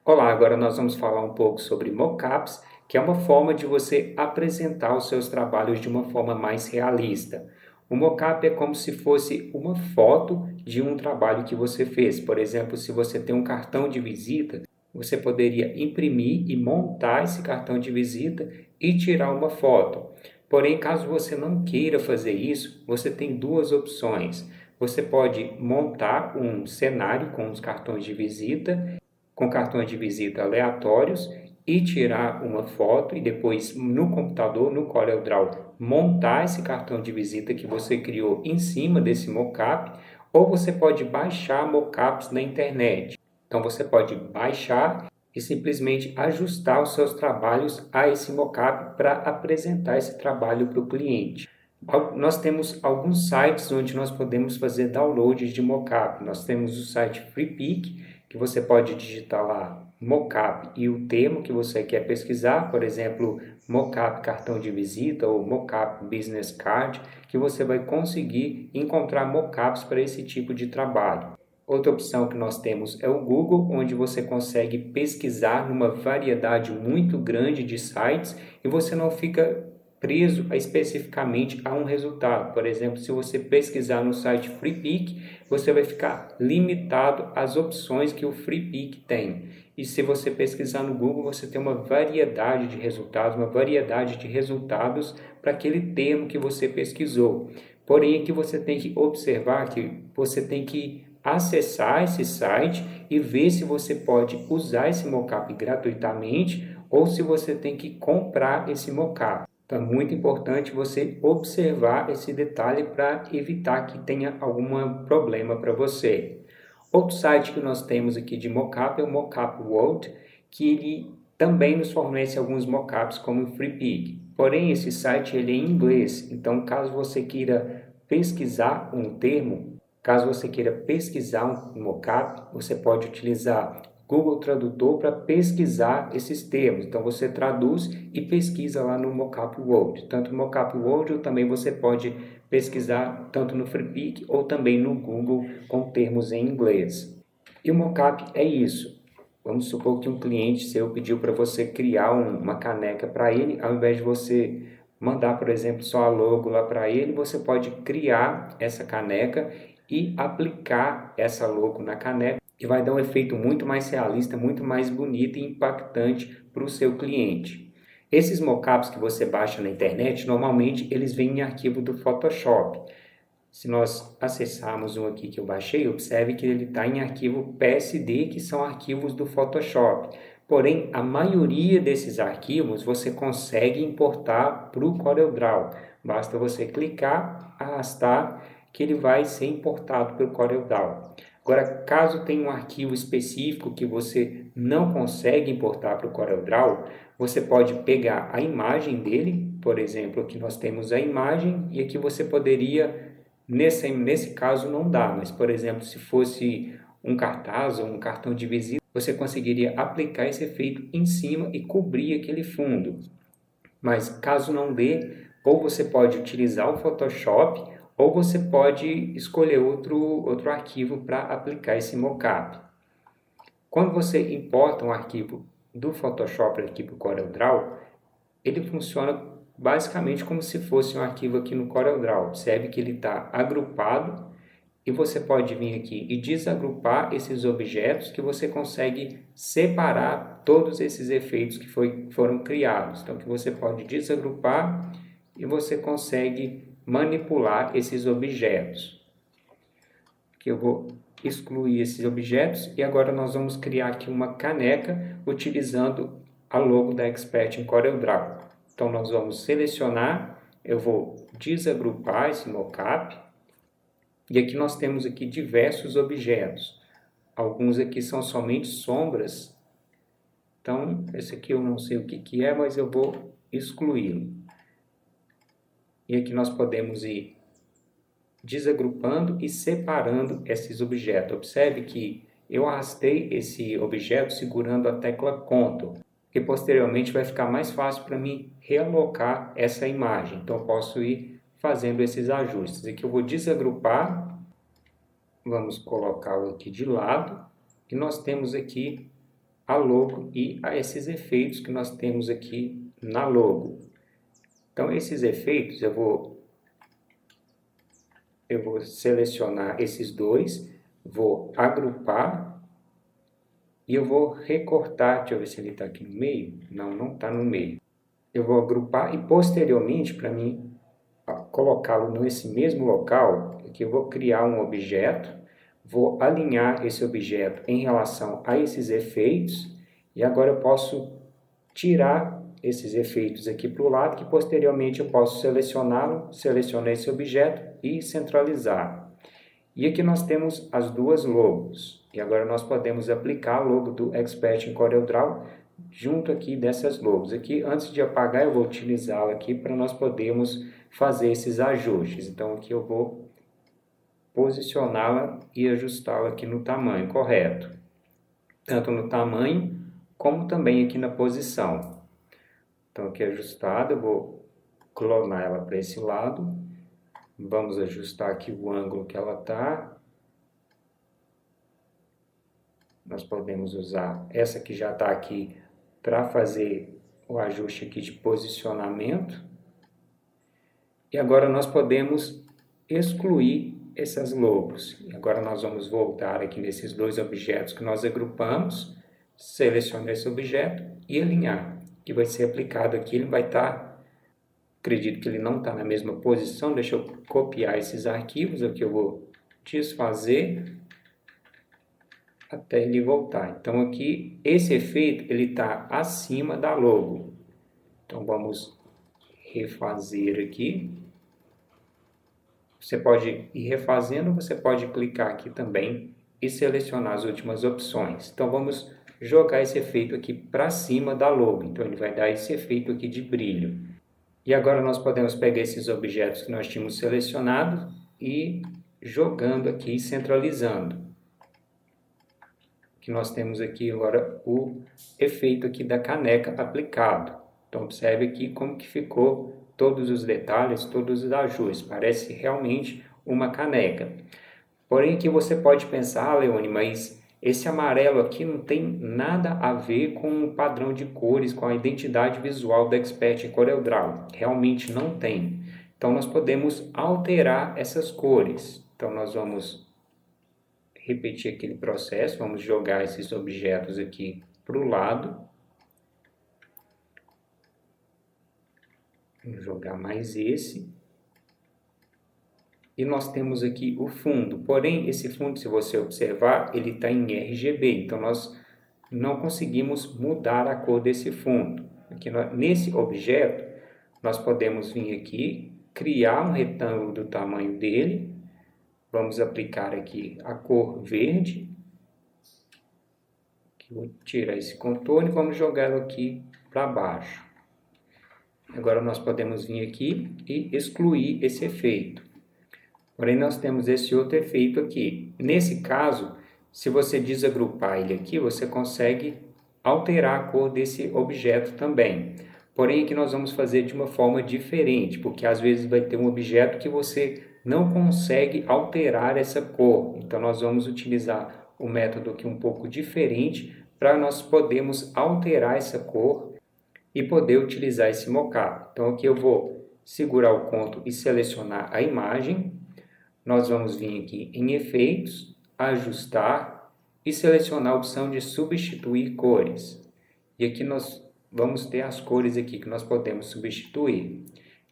Olá, agora nós vamos falar um pouco sobre mockups, que é uma forma de você apresentar os seus trabalhos de uma forma mais realista. O mockup é como se fosse uma foto de um trabalho que você fez. Por exemplo, se você tem um cartão de visita, você poderia imprimir e montar esse cartão de visita e tirar uma foto. Porém, caso você não queira fazer isso, você tem duas opções. Você pode montar um cenário com os cartões de visita com cartões de visita aleatórios e tirar uma foto e depois no computador, no CorelDRAW, montar esse cartão de visita que você criou em cima desse mockup, ou você pode baixar mockups na internet. Então você pode baixar e simplesmente ajustar os seus trabalhos a esse mockup para apresentar esse trabalho para o cliente. Nós temos alguns sites onde nós podemos fazer downloads de mockup. Nós temos o site Freepik, que você pode digitar lá mockup e o termo que você quer pesquisar, por exemplo, mockup cartão de visita ou mockup business card, que você vai conseguir encontrar mockups para esse tipo de trabalho. Outra opção que nós temos é o Google, onde você consegue pesquisar numa variedade muito grande de sites e você não fica preso especificamente a um resultado. Por exemplo, se você pesquisar no site Freepik, você vai ficar limitado às opções que o Freepik tem. E se você pesquisar no Google, você tem uma variedade de resultados para aquele termo que você pesquisou. Porém, aqui você tem que observar que você tem que acessar esse site e ver se você pode usar esse mockup gratuitamente ou se você tem que comprar esse mockup. Então, é muito importante você observar esse detalhe para evitar que tenha algum problema para você. Outro site que nós temos aqui de mockup é o Mockup World, que ele também nos fornece alguns mockups como o Freepik. Porém, esse site ele é em inglês, então caso você queira pesquisar um termo, caso você queira pesquisar um mockup, você pode utilizar Google Tradutor para pesquisar esses termos. Então você traduz e pesquisa lá no Mockup World. Tanto no Mockup World ou também você pode pesquisar tanto no Freepik ou também no Google com termos em inglês. E o mockup é isso. Vamos supor que um cliente seu pediu para você criar uma caneca para ele, ao invés de você mandar, por exemplo, só a logo lá para ele, você pode criar essa caneca e aplicar essa logo na caneca, que vai dar um efeito muito mais realista, muito mais bonito e impactante para o seu cliente. Esses mockups que você baixa na internet, normalmente eles vêm em arquivo do Photoshop. Se nós acessarmos um aqui que eu baixei, observe que ele está em arquivo PSD, que são arquivos do Photoshop. Porém, a maioria desses arquivos você consegue importar para o CorelDRAW. Basta você clicar, arrastar, que ele vai ser importado para o CorelDRAW. Agora, caso tenha um arquivo específico que você não consegue importar para o CorelDRAW, você pode pegar a imagem dele, por exemplo, aqui nós temos a imagem e aqui você poderia, nesse caso não dá, mas por exemplo, se fosse um cartaz ou um cartão de visita, você conseguiria aplicar esse efeito em cima e cobrir aquele fundo. Mas caso não dê, ou você pode utilizar o Photoshop, ou você pode escolher outro arquivo para aplicar esse mockup. Quando você importa um arquivo do Photoshop aqui para o CorelDRAW, ele funciona basicamente como se fosse um arquivo aqui no CorelDRAW. Observe que ele está agrupado e você pode vir aqui e desagrupar esses objetos que você consegue separar todos esses efeitos que foram criados. Então, que você pode desagrupar e você consegue manipular esses objetos. Que eu vou excluir esses objetos e agora nós vamos criar aqui uma caneca utilizando a logo da Expert em CorelDRAW. Então nós vamos selecionar, eu vou desagrupar esse mockup e aqui nós temos aqui diversos objetos. Alguns aqui são somente sombras, então esse aqui eu não sei o que é, mas eu vou excluí-lo. E aqui nós podemos ir desagrupando e separando esses objetos. Observe que eu arrastei esse objeto segurando a tecla Ctrl, que posteriormente vai ficar mais fácil para mim realocar essa imagem. Então eu posso ir fazendo esses ajustes. Aqui eu vou desagrupar, vamos colocá-lo aqui de lado, e nós temos aqui a logo e a esses efeitos que nós temos aqui na logo. Então, esses efeitos eu vou selecionar esses dois, vou agrupar e eu vou recortar. Deixa eu ver se ele está aqui no meio. Não está no meio. Eu vou agrupar e posteriormente, para mim colocá-lo nesse mesmo local, aqui eu vou criar um objeto, vou alinhar esse objeto em relação a esses efeitos e agora eu posso tirar esses efeitos aqui para o lado, que posteriormente eu posso selecioná-lo, selecionar esse objeto e centralizar. E aqui nós temos as duas logos, e agora nós podemos aplicar a logo do Expert em CorelDRAW junto aqui dessas logos. Aqui, antes de apagar, eu vou utilizá-la aqui para nós podermos fazer esses ajustes. Então, aqui eu vou posicioná-la e ajustá-la aqui no tamanho correto, tanto no tamanho como também aqui na posição. Então, aqui ajustada, eu vou clonar ela para esse lado. Vamos ajustar aqui o ângulo que ela está. Nós podemos usar essa que já está aqui para fazer o ajuste aqui de posicionamento. E agora nós podemos excluir essas logos. E agora nós vamos voltar aqui nesses dois objetos que nós agrupamos, selecionar esse objeto e alinhar, que vai ser aplicado aqui. Ele vai estar, acredito que ele não está na mesma posição, deixa eu copiar esses arquivos, aqui eu vou desfazer até ele voltar. Então aqui, esse efeito, ele está acima da logo. Então vamos refazer aqui. Você pode ir refazendo, você pode clicar aqui também e selecionar as últimas opções. Então vamos jogar esse efeito aqui para cima da logo. Então ele vai dar esse efeito aqui de brilho. E agora nós podemos pegar esses objetos que nós tínhamos selecionado e jogando aqui, centralizando. Que nós temos aqui agora o efeito aqui da caneca aplicado. Então observe aqui como que ficou todos os detalhes, todos os ajustes. Parece realmente uma caneca. Porém aqui você pode pensar, Leone, mas esse amarelo aqui não tem nada a ver com o padrão de cores, com a identidade visual do Expert em CorelDRAW. Realmente não tem. Então nós podemos alterar essas cores. Então nós vamos repetir aquele processo, vamos jogar esses objetos aqui para o lado. Vamos jogar mais esse. E nós temos aqui o fundo. Porém, esse fundo, se você observar, ele está em RGB. Então, nós não conseguimos mudar a cor desse fundo. Aqui, nesse objeto, nós podemos vir aqui, criar um retângulo do tamanho dele. Vamos aplicar aqui a cor verde. Vou tirar esse contorno e vamos jogá-lo aqui para baixo. Agora nós podemos vir aqui e excluir esse efeito. Porém, nós temos esse outro efeito aqui. Nesse caso, se você desagrupar ele aqui, você consegue alterar a cor desse objeto também. Porém, aqui nós vamos fazer de uma forma diferente, porque às vezes vai ter um objeto que você não consegue alterar essa cor. Então, nós vamos utilizar o método aqui um pouco diferente para nós podermos alterar essa cor e poder utilizar esse mockup. Então, aqui eu vou segurar o ponto e selecionar a imagem. Nós vamos vir aqui em Efeitos, Ajustar e selecionar a opção de Substituir Cores. E aqui nós vamos ter as cores aqui que nós podemos substituir.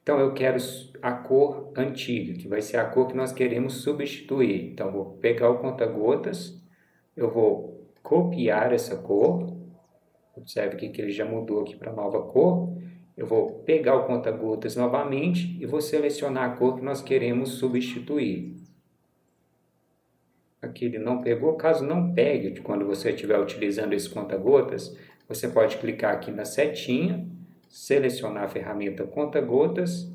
Então, eu quero a cor antiga, que vai ser a cor que nós queremos substituir. Então, vou pegar o conta-gotas, eu vou copiar essa cor. Observe que ele já mudou aqui para a nova cor. Eu vou pegar o conta-gotas novamente e vou selecionar a cor que nós queremos substituir. Aqui ele não pegou. Caso não pegue, quando você estiver utilizando esse conta-gotas, você pode clicar aqui na setinha, selecionar a ferramenta conta-gotas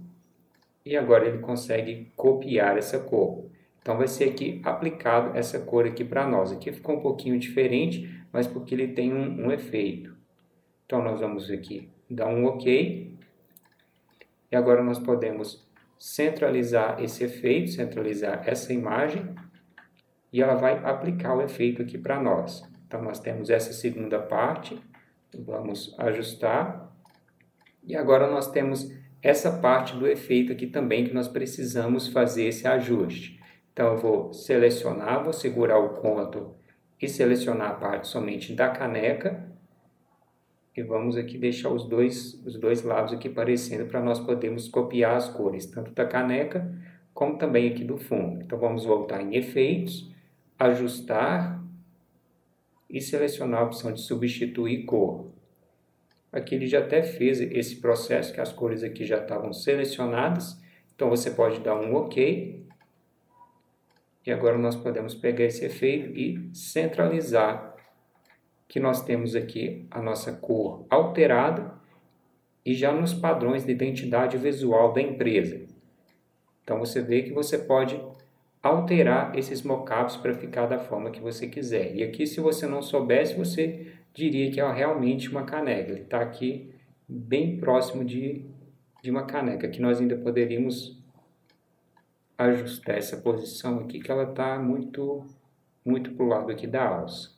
e agora ele consegue copiar essa cor. Então vai ser aqui aplicado essa cor aqui para nós. Aqui ficou um pouquinho diferente, mas porque ele tem um efeito. Então nós vamos aqui dar um OK. E agora nós podemos centralizar esse efeito, centralizar essa imagem. E ela vai aplicar o efeito aqui para nós. Então, nós temos essa segunda parte, vamos ajustar. E agora nós temos essa parte do efeito aqui também, que nós precisamos fazer esse ajuste. Então, eu vou selecionar, vou segurar o Ctrl e selecionar a parte somente da caneca. E vamos aqui deixar os dois lados aqui aparecendo para nós podermos copiar as cores, tanto da caneca como também aqui do fundo. Então, vamos voltar em Efeitos, Ajustar e selecionar a opção de Substituir Cor. Aqui ele já até fez esse processo, que as cores aqui já estavam selecionadas. Então, você pode dar um OK. E agora nós podemos pegar esse efeito e centralizar, que nós temos aqui a nossa cor alterada e já nos padrões de identidade visual da empresa. Então, você vê que você pode alterar esses mockups para ficar da forma que você quiser. E aqui, se você não soubesse, você diria que é realmente uma caneca. Ele está aqui bem próximo de uma caneca, que nós ainda poderíamos ajustar essa posição aqui, que ela está muito para o lado aqui da alça.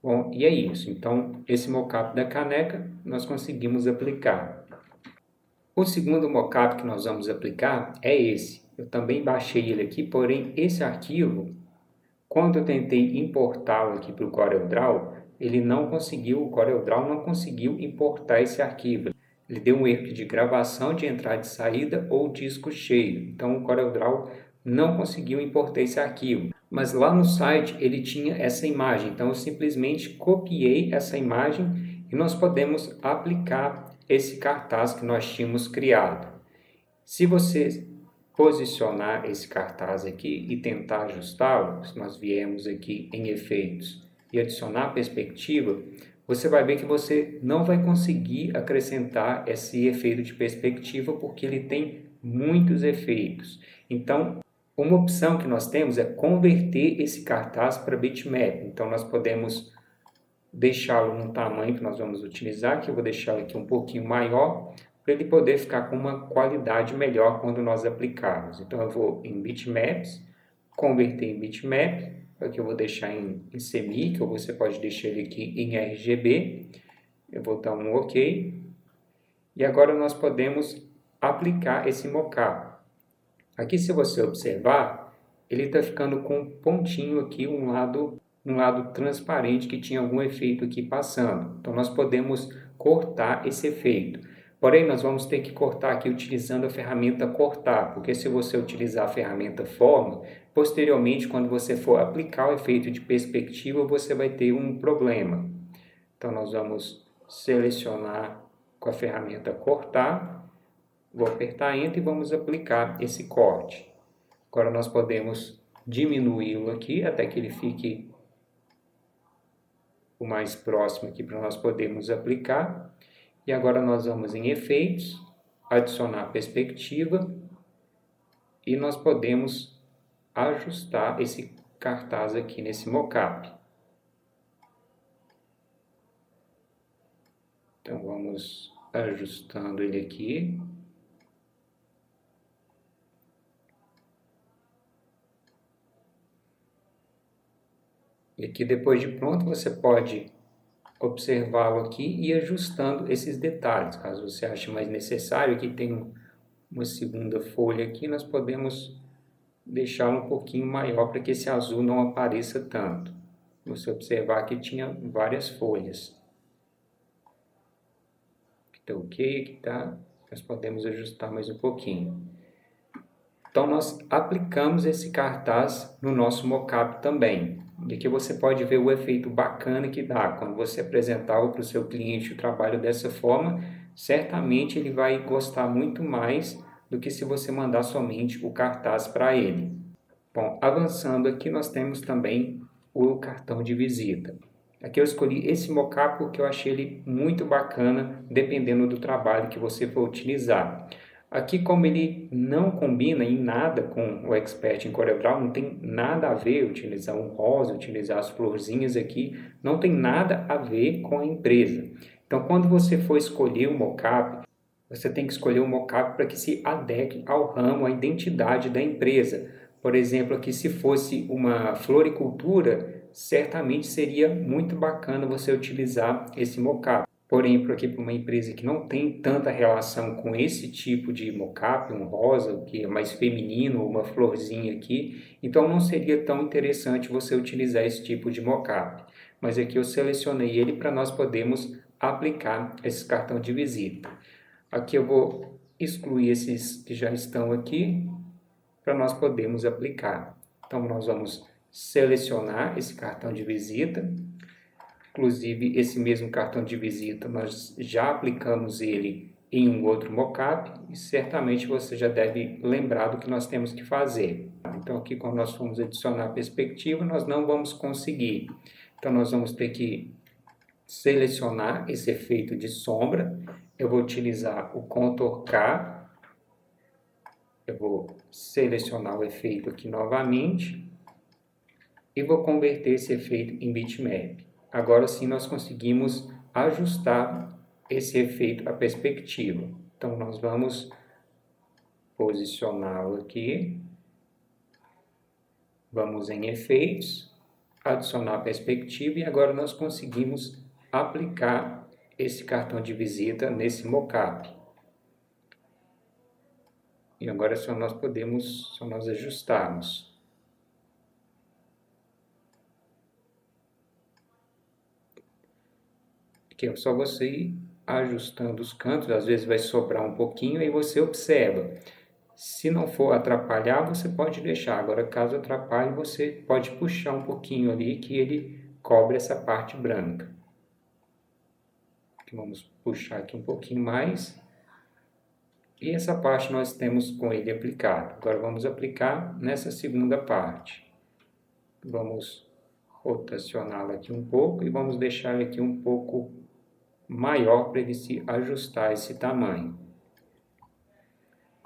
Bom, e é isso. Então, esse mockup da caneca nós conseguimos aplicar. O segundo mockup que nós vamos aplicar é esse. Eu também baixei ele aqui, porém esse arquivo, quando eu tentei importá-lo aqui para o CorelDRAW, o CorelDRAW não conseguiu importar esse arquivo. Ele deu um erro de gravação, de entrada e de saída ou disco cheio. Então o CorelDRAW não conseguiu importar esse arquivo. Mas lá no site ele tinha essa imagem, então eu simplesmente copiei essa imagem e nós podemos aplicar esse cartaz que nós tínhamos criado. Se você posicionar esse cartaz aqui e tentar ajustá-lo, se nós viemos aqui em Efeitos e adicionar perspectiva, você vai ver que você não vai conseguir acrescentar esse efeito de perspectiva porque ele tem muitos efeitos. Então, uma opção que nós temos é converter esse cartaz para bitmap. Então, nós podemos deixá-lo no tamanho que nós vamos utilizar, que eu vou deixar aqui um pouquinho maior, para ele poder ficar com uma qualidade melhor quando nós aplicarmos. Então, eu vou em Bitmaps, converter em bitmap, aqui eu vou deixar em CMYK, ou você pode deixar ele aqui em RGB. Eu vou dar um OK. E agora nós podemos aplicar esse mockup. Aqui, se você observar, ele está ficando com um pontinho aqui, um lado transparente que tinha algum efeito aqui passando. Então, nós podemos cortar esse efeito. Porém, nós vamos ter que cortar aqui utilizando a ferramenta cortar, porque se você utilizar a ferramenta forma, posteriormente, quando você for aplicar o efeito de perspectiva, você vai ter um problema. Então, nós vamos selecionar com a ferramenta cortar, vou apertar Enter e vamos aplicar esse corte. Agora, nós podemos diminuí-lo aqui até que ele fique o mais próximo aqui para nós podermos aplicar. E agora nós vamos em Efeitos, adicionar perspectiva e nós podemos ajustar esse cartaz aqui nesse mockup. Então vamos ajustando ele aqui. E aqui depois de pronto você pode observá-lo aqui e ir ajustando esses detalhes. Caso você ache mais necessário, aqui tem uma segunda folha aqui, nós podemos deixar um pouquinho maior para que esse azul não apareça tanto. Você observar que tinha várias folhas. Aqui está ok, aqui está. Nós podemos ajustar mais um pouquinho. Então, nós aplicamos esse cartaz no nosso mockup também. E aqui você pode ver o efeito bacana que dá. Quando você apresentar para o seu cliente o trabalho dessa forma, certamente ele vai gostar muito mais do que se você mandar somente o cartaz para ele. Bom, avançando aqui, nós temos também o cartão de visita. Aqui eu escolhi esse mockup porque eu achei ele muito bacana, dependendo do trabalho que você for utilizar. Aqui, como ele não combina em nada com o Expert em CorelDRAW, não tem nada a ver utilizar um rosa, utilizar as florzinhas aqui, não tem nada a ver com a empresa. Então, quando você for escolher o mockup, você tem que escolher um mockup para que se adeque ao ramo, à identidade da empresa. Por exemplo, aqui se fosse uma floricultura, certamente seria muito bacana você utilizar esse mockup. Porém, para uma empresa que não tem tanta relação com esse tipo de mockup, um rosa, que é mais feminino, uma florzinha aqui, então não seria tão interessante você utilizar esse tipo de mockup. Mas aqui eu selecionei ele para nós podermos aplicar esse cartão de visita. Aqui eu vou excluir esses que já estão aqui para nós podermos aplicar. Então nós vamos selecionar esse cartão de visita. Inclusive, esse mesmo cartão de visita, nós já aplicamos ele em um outro mockup e certamente você já deve lembrar do que nós temos que fazer. Então, aqui quando nós formos adicionar a perspectiva, nós não vamos conseguir. Então, nós vamos ter que selecionar esse efeito de sombra. Eu vou utilizar o Ctrl K. Eu vou selecionar o efeito aqui novamente e vou converter esse efeito em bitmap. Agora sim nós conseguimos ajustar esse efeito à perspectiva. Então nós vamos posicioná-lo aqui. Vamos em efeitos, adicionar a perspectiva e agora nós conseguimos aplicar esse cartão de visita nesse mockup. E agora só nós ajustarmos. Que é só você ir ajustando os cantos, às vezes vai sobrar um pouquinho e você observa. Se não for atrapalhar, você pode deixar. Agora, caso atrapalhe, você pode puxar um pouquinho ali que ele cobre essa parte branca. Vamos puxar aqui um pouquinho mais. E essa parte nós temos com ele aplicado. Agora vamos aplicar nessa segunda parte. Vamos rotacioná-lo aqui um pouco e vamos deixar ele aqui um pouco maior para ele se ajustar esse tamanho.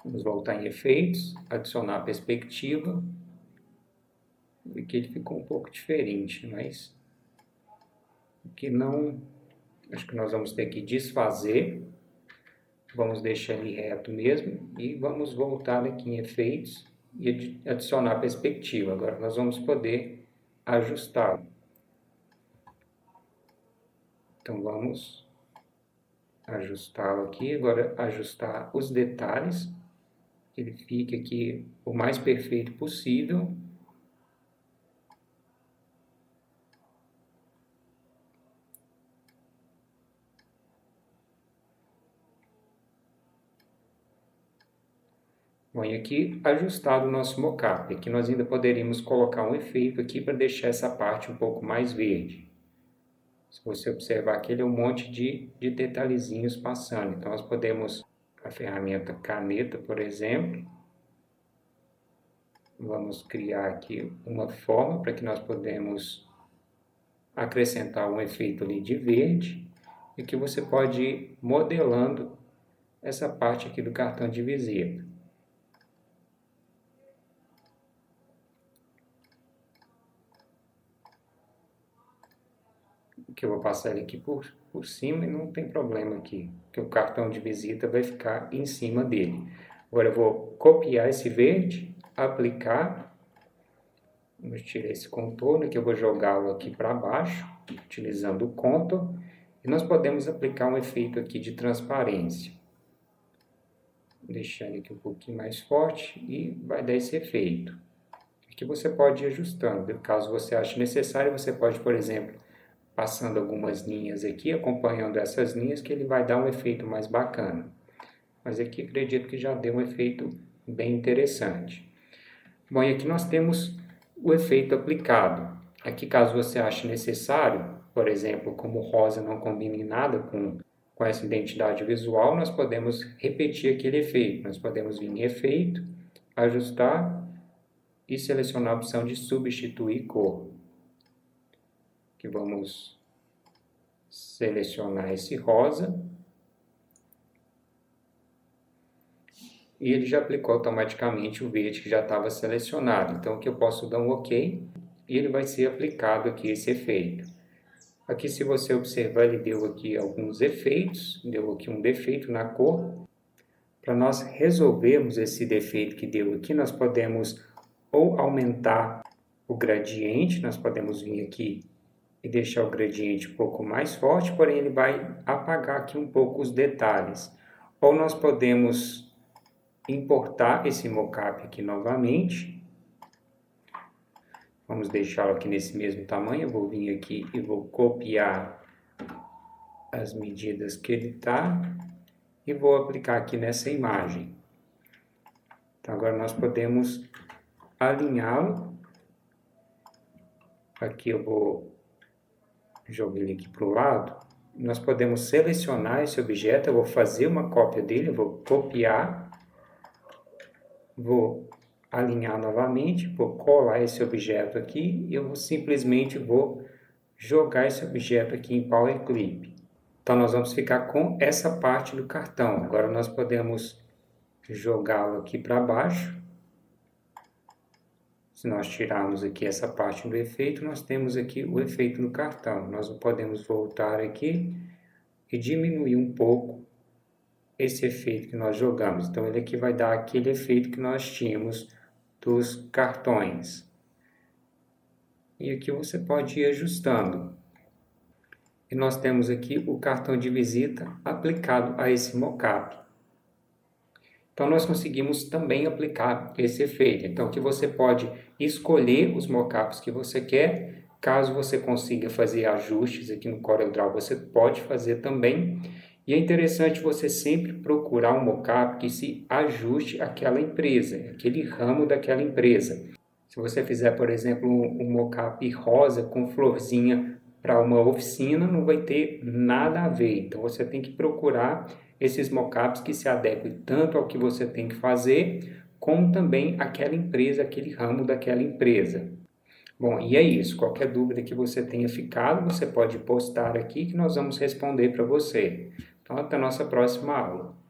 Vamos voltar em efeitos, adicionar a perspectiva. Aqui ele ficou um pouco diferente, mas aqui não, acho que nós vamos ter que desfazer. Vamos deixar ele reto mesmo e vamos voltar aqui em efeitos e adicionar a perspectiva. Agora nós vamos poder ajustá-lo. Então vamos ajustá-lo aqui, agora ajustar os detalhes, que ele fique aqui o mais perfeito possível. Bom, e aqui ajustado o nosso mockup, aqui nós ainda poderíamos colocar um efeito aqui para deixar essa parte um pouco mais verde. Se você observar aqui, ele é um monte de detalhezinhos passando. Então, nós podemos, a ferramenta caneta, por exemplo, vamos criar aqui uma forma para que nós podemos acrescentar um efeito ali de verde e que você pode ir modelando essa parte aqui do cartão de visita. Que eu vou passar ele aqui por cima e não tem problema aqui, que o cartão de visita vai ficar em cima dele. Agora eu vou copiar esse verde, aplicar, vamos tirar esse contorno que eu vou jogá-lo aqui para baixo, utilizando o Ctrl, e nós podemos aplicar um efeito aqui de transparência. Vou deixar ele aqui um pouquinho mais forte e vai dar esse efeito. Aqui você pode ir ajustando, caso você ache necessário, você pode, por exemplo, passando algumas linhas aqui, acompanhando essas linhas, que ele vai dar um efeito mais bacana. Mas aqui acredito que já deu um efeito bem interessante. Bom, e aqui nós temos o efeito aplicado. Aqui, caso você ache necessário, por exemplo, como rosa não combina em nada com essa identidade visual, nós podemos repetir aquele efeito. Nós podemos vir em efeito, ajustar e selecionar a opção de substituir cor. Que vamos selecionar esse rosa e ele já aplicou automaticamente o verde que já estava selecionado. Então aqui eu posso dar um OK e ele vai ser aplicado aqui esse efeito. Aqui, se você observar, ele deu aqui alguns efeitos, deu aqui um defeito na cor. Para nós resolvermos esse defeito que deu aqui, nós podemos ou aumentar o gradiente, nós podemos vir aqui e deixar o gradiente um pouco mais forte, porém ele vai apagar aqui um pouco os detalhes. Ou nós podemos importar esse mockup aqui novamente. Vamos deixá-lo aqui nesse mesmo tamanho. Eu vou vir aqui e vou copiar as medidas que ele está e vou aplicar aqui nessa imagem. Então agora nós podemos alinhá-lo. Aqui eu vou jogar ele aqui para o lado. Nós podemos selecionar esse objeto, eu vou fazer uma cópia dele, eu vou copiar, vou alinhar novamente, vou colar esse objeto aqui e eu simplesmente vou jogar esse objeto aqui em Power Clip. Então nós vamos ficar com essa parte do cartão. Agora nós podemos jogá-lo aqui para baixo. Se nós tirarmos aqui essa parte do efeito, nós temos aqui o efeito no cartão. Nós podemos voltar aqui e diminuir um pouco esse efeito que nós jogamos. Então, ele aqui vai dar aquele efeito que nós tínhamos dos cartões. E aqui você pode ir ajustando. E nós temos aqui o cartão de visita aplicado a esse mockup. Então, nós conseguimos também aplicar esse efeito. Então, aqui você pode escolher os mockups que você quer. Caso você consiga fazer ajustes aqui no CorelDRAW, você pode fazer também. E é interessante você sempre procurar um mockup que se ajuste àquela empresa, aquele ramo daquela empresa. Se você fizer, por exemplo, um mockup rosa com florzinha para uma oficina, não vai ter nada a ver. Então, você tem que procurar esses mockups que se adequem tanto ao que você tem que fazer, como também àquela empresa, aquele ramo daquela empresa. Bom, e é isso. Qualquer dúvida que você tenha ficado, você pode postar aqui que nós vamos responder para você. Então, até a nossa próxima aula.